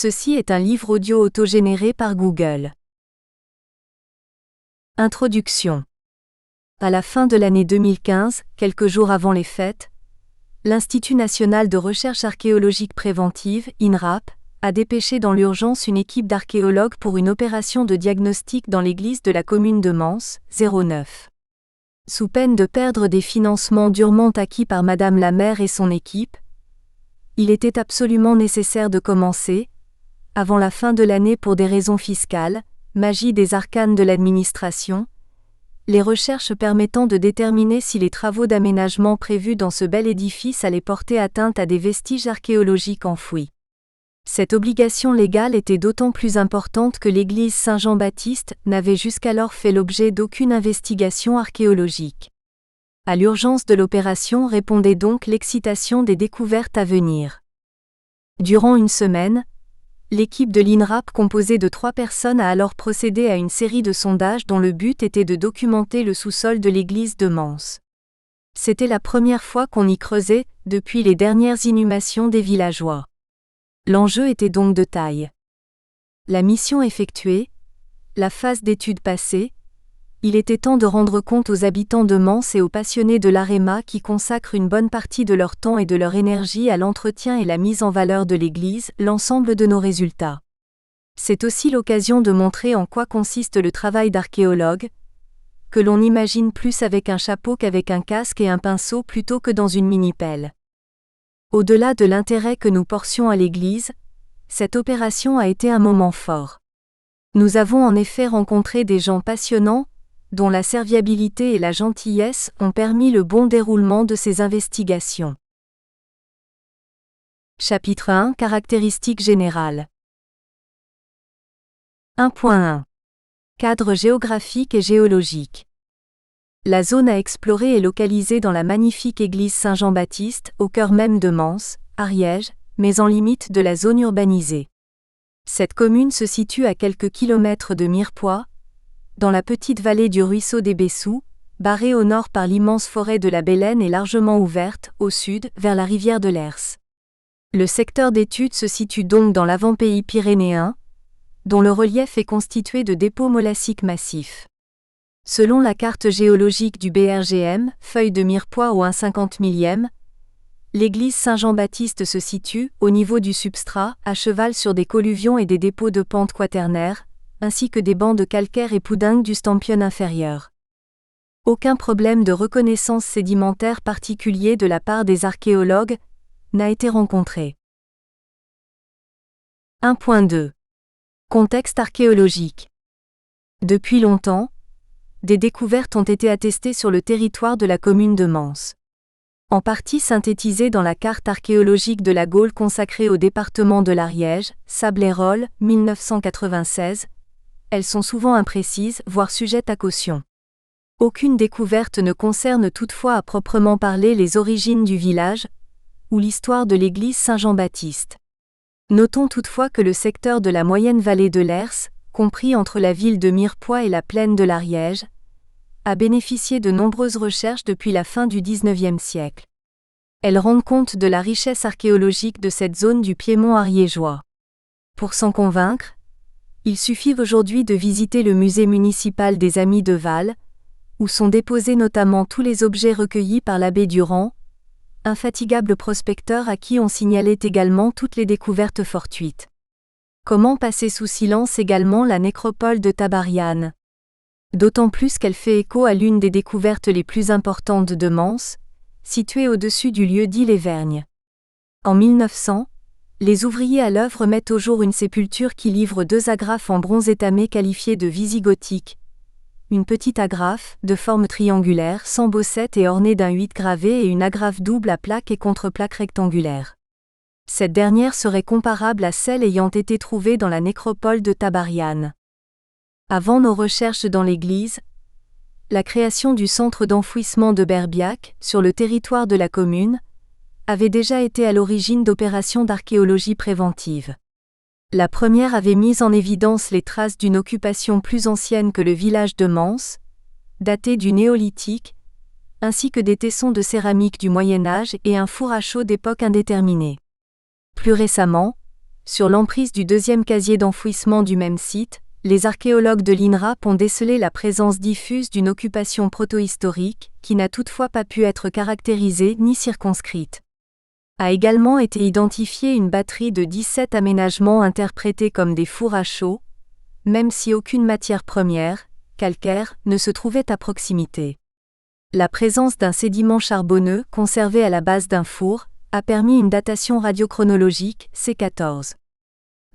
Ceci est un livre audio autogénéré par Google. Introduction. À la fin de l'année 2015, quelques jours avant les fêtes, l'Institut national de recherche archéologique préventive, INRAP, a dépêché dans l'urgence une équipe d'archéologues pour une opération de diagnostic dans l'église de la commune de Mans, 09. Sous peine de perdre des financements durement acquis par Madame la maire et son équipe, il était absolument nécessaire de commencer, avant la fin de l'année pour des raisons fiscales, magie des arcanes de l'administration, les recherches permettant de déterminer si les travaux d'aménagement prévus dans ce bel édifice allaient porter atteinte à des vestiges archéologiques enfouis. Cette obligation légale était d'autant plus importante que l'église Saint-Jean-Baptiste n'avait jusqu'alors fait l'objet d'aucune investigation archéologique. À l'urgence de l'opération répondait donc l'excitation des découvertes à venir. Durant une semaine, l'équipe de l'INRAP composée de 3 personnes a alors procédé à une série de sondages dont le but était de documenter le sous-sol de l'église de Mans. C'était la première fois qu'on y creusait, depuis les dernières inhumations des villageois. L'enjeu était donc de taille. La mission effectuée, la phase d'étude passée, il était temps de rendre compte aux habitants de Mans et aux passionnés de l'AREMA qui consacrent une bonne partie de leur temps et de leur énergie à l'entretien et la mise en valeur de l'Église, l'ensemble de nos résultats. C'est aussi l'occasion de montrer en quoi consiste le travail d'archéologue, que l'on imagine plus avec un chapeau qu'avec un casque et un pinceau plutôt que dans une mini-pelle. Au-delà de l'intérêt que nous portions à l'Église, cette opération a été un moment fort. Nous avons en effet rencontré des gens passionnants, dont la serviabilité et la gentillesse ont permis le bon déroulement de ces investigations. Chapitre 1 – Caractéristiques générales. 1.1 Cadre géographique et géologique. La zone à explorer est localisée dans la magnifique église Saint-Jean-Baptiste, au cœur même de Mans, Ariège, mais en limite de la zone urbanisée. Cette commune se situe à quelques kilomètres de Mirepoix, dans la petite vallée du ruisseau des Bessous, barrée au nord par l'immense forêt de la Bélène et largement ouverte, au sud, vers la rivière de l'Hers. Le secteur d'étude se situe donc dans l'avant-pays pyrénéen, dont le relief est constitué de dépôts molassiques massifs. Selon la carte géologique du BRGM, feuille de Mirepoix au 1/50 millième, l'église Saint-Jean-Baptiste se situe, au niveau du substrat, à cheval sur des colluvions et des dépôts de pente quaternaire, ainsi que des bancs de calcaire et poudingue du Stampion inférieur. Aucun problème de reconnaissance sédimentaire particulier de la part des archéologues n'a été rencontré. 1.2 Contexte archéologique. Depuis longtemps, des découvertes ont été attestées sur le territoire de la commune de Mans. En partie synthétisées dans la carte archéologique de la Gaule consacrée au département de l'Ariège, Sable-et-Rolle, 1996, elles sont souvent imprécises, voire sujettes à caution. Aucune découverte ne concerne toutefois à proprement parler les origines du village, ou l'histoire de l'église Saint-Jean-Baptiste. Notons toutefois que le secteur de la moyenne vallée de l'Hers, compris entre la ville de Mirepoix et la plaine de l'Ariège, a bénéficié de nombreuses recherches depuis la fin du XIXe siècle. Elles rendent compte de la richesse archéologique de cette zone du Piémont ariégeois. Pour s'en convaincre, il suffit aujourd'hui de visiter le musée municipal des Amis de Val, où sont déposés notamment tous les objets recueillis par l'abbé Durand, infatigable prospecteur à qui on signalait également toutes les découvertes fortuites. Comment passer sous silence également la nécropole de Tabariane? D'autant plus qu'elle fait écho à l'une des découvertes les plus importantes de Mans, située au-dessus du lieu-dit Les Vergnes. En 1900, les ouvriers à l'œuvre mettent au jour une sépulture qui livre 2 agrafes en bronze étamé qualifiées de visigothiques. Une petite agrafe, de forme triangulaire, sans bossette et ornée d'un 8 gravé et une agrafe double à plaque et contre-plaque rectangulaire. Cette dernière serait comparable à celle ayant été trouvée dans la nécropole de Tabariane. Avant nos recherches dans l'église, la création du centre d'enfouissement de Berbiac, sur le territoire de la commune, avait déjà été à l'origine d'opérations d'archéologie préventive. La première avait mis en évidence les traces d'une occupation plus ancienne que le village de Mans, datée du néolithique, ainsi que des tessons de céramique du Moyen Âge et un four à chaux d'époque indéterminée. Plus récemment, Sur l'emprise du deuxième casier d'enfouissement du même site, les archéologues de l'INRAP ont décelé la présence diffuse d'une occupation protohistorique, qui n'a toutefois pas pu être caractérisée ni circonscrite. A également été identifiée une batterie de 17 aménagements interprétés comme des fours à chaux, même si aucune matière première, calcaire, ne se trouvait à proximité. La présence d'un sédiment charbonneux conservé à la base d'un four a permis une datation radiochronologique C14.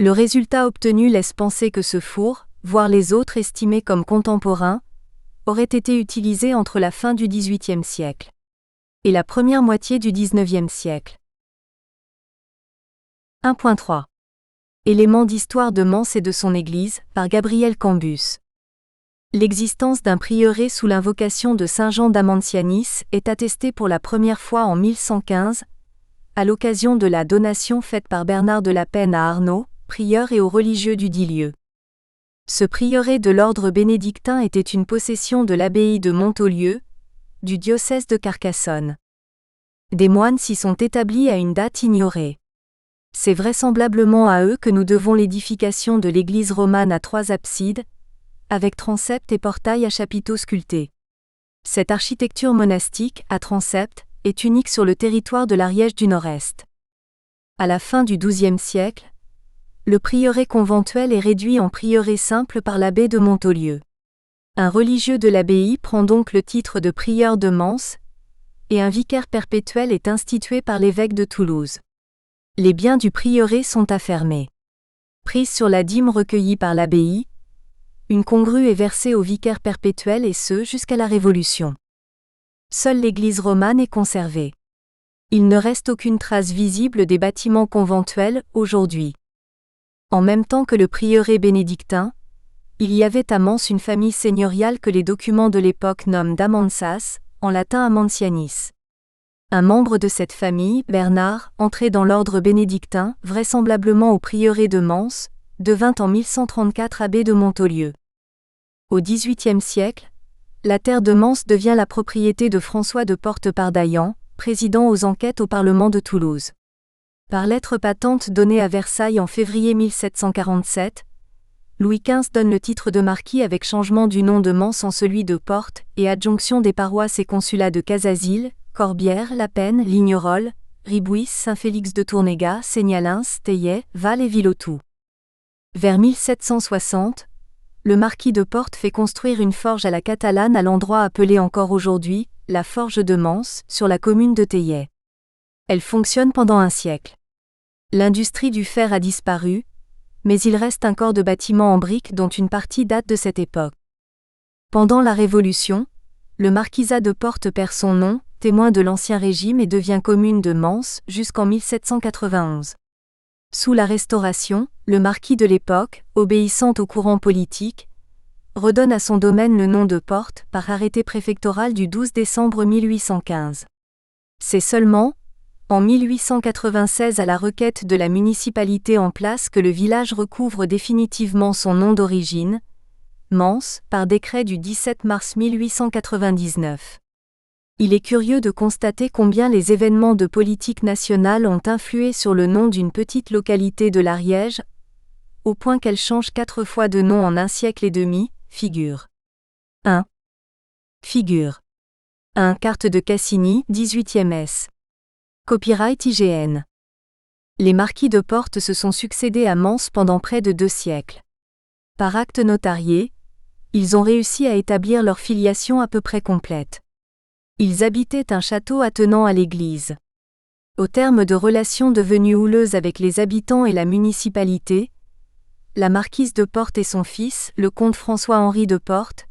Le résultat obtenu laisse penser que ce four, voire les autres estimés comme contemporains, aurait été utilisé entre la fin du XVIIIe siècle et la première moitié du XIXe siècle. 1.3. Éléments d'histoire de Mans et de son église, par Gabriel Cambus. L'existence d'un prieuré sous l'invocation de saint Jean d'Amancianis est attestée pour la première fois en 1115, à l'occasion de la donation faite par Bernard de la Penne à Arnaud, prieur et aux religieux du dit lieu. Ce prieuré de l'ordre bénédictin était une possession de l'abbaye de Montaulieu, du diocèse de Carcassonne. Des moines s'y sont établis à une date ignorée. C'est vraisemblablement à eux que nous devons l'édification de l'église romane à 3 absides, avec transept et portail à chapiteaux sculptés. Cette architecture monastique, à transept, est unique sur le territoire de l'Ariège du Nord-Est. À la fin du XIIe siècle, le prieuré conventuel est réduit en prieuré simple par l'abbé de Montaulieu. Un religieux de l'abbaye prend donc le titre de prieur de Mans, et un vicaire perpétuel est institué par l'évêque de Toulouse. Les biens du prieuré sont affermés. Prise sur la dîme recueillie par l'abbaye, une congrue est versée au vicaire perpétuel et ce jusqu'à la Révolution. Seule l'église romane est conservée. Il ne reste aucune trace visible des bâtiments conventuels aujourd'hui. En même temps que le prieuré bénédictin, il y avait à Mans une famille seigneuriale que les documents de l'époque nomment d'Amansas, en latin Amancianis. Un membre de cette famille, Bernard, entré dans l'ordre bénédictin, vraisemblablement au prieuré de Mans, devint en 1134 abbé de Montaulieu. Au XVIIIe siècle, la terre de Mans devient la propriété de François de Porte-Pardaillan, président aux enquêtes au Parlement de Toulouse. Par lettre patente donnée à Versailles en février 1747, Louis XV donne le titre de marquis avec changement du nom de Mans en celui de Porte et adjonction des paroisses et consulats de Casazil, Corbières, La Penne, Lignerolles, Ribouis, Saint-Félix de Tournégat, Seignalins, Teillet, Val et Villautou. Vers 1760, le marquis de Porte fait construire une forge à la catalane à l'endroit appelé encore aujourd'hui la forge de Mans, sur la commune de Teillet. Elle fonctionne pendant un siècle. L'industrie du fer a disparu, mais il reste un corps de bâtiments en briques dont une partie date de cette époque. Pendant la Révolution, le marquisat de Porte perd son nom, témoin de l'Ancien Régime et devient commune de Mans jusqu'en 1791. Sous la Restauration, le marquis de l'époque, obéissant au courant politique, redonne à son domaine le nom de Porte par arrêté préfectoral du 12 décembre 1815. C'est seulement, en 1896 à la requête de la municipalité en place que le village recouvre définitivement son nom d'origine, Mans, par décret du 17 mars 1899. Il est curieux de constater combien les événements de politique nationale ont influé sur le nom d'une petite localité de l'Ariège, au point qu'elle change 4 fois de nom en un siècle et demi, figure 1. Figure 1. Carte de Cassini, 18e S. Copyright IGN. Les marquis de Porte se sont succédés à Mans pendant près de 2 siècles. Par acte notarié, ils ont réussi à établir leur filiation à peu près complète. Ils habitaient un château attenant à l'église. Au terme de relations devenues houleuses avec les habitants et la municipalité, la marquise de Porte et son fils, le comte François-Henri de Porte,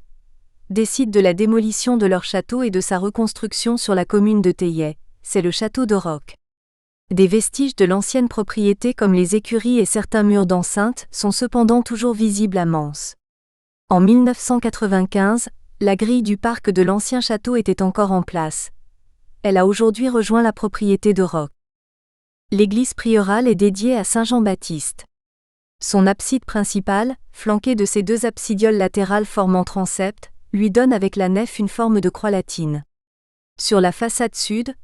décident de la démolition de leur château et de sa reconstruction sur la commune de Teillet, c'est le château de Roques. Des vestiges de l'ancienne propriété comme les écuries et certains murs d'enceinte sont cependant toujours visibles à Mans. En 1995, la grille du parc de l'ancien château était encore en place. Elle a aujourd'hui rejoint la propriété de Roques. L'église priorale est dédiée à Saint Jean-Baptiste. Son abside principale, flanquée de ses 2 absidioles latérales formant transept, lui donne avec la nef une forme de croix latine. Sur la façade sud,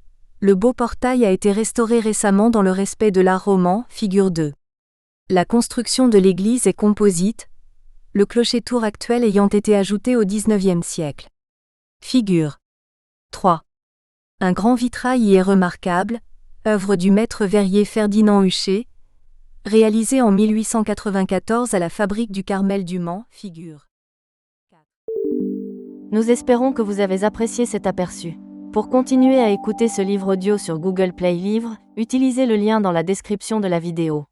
le beau portail a été restauré récemment dans le respect de l'art roman, figure 2. La construction de l'église est composite, le clocher-tour actuel ayant été ajouté au XIXe siècle. Figure 3. Un grand vitrail y est remarquable, œuvre du maître verrier Ferdinand Huchet, réalisé en 1894 à la fabrique du Carmel du Mans. Figure 4. Nous espérons que vous avez apprécié cet aperçu. Pour continuer à écouter ce livre audio sur Google Play Livres, utilisez le lien dans la description de la vidéo.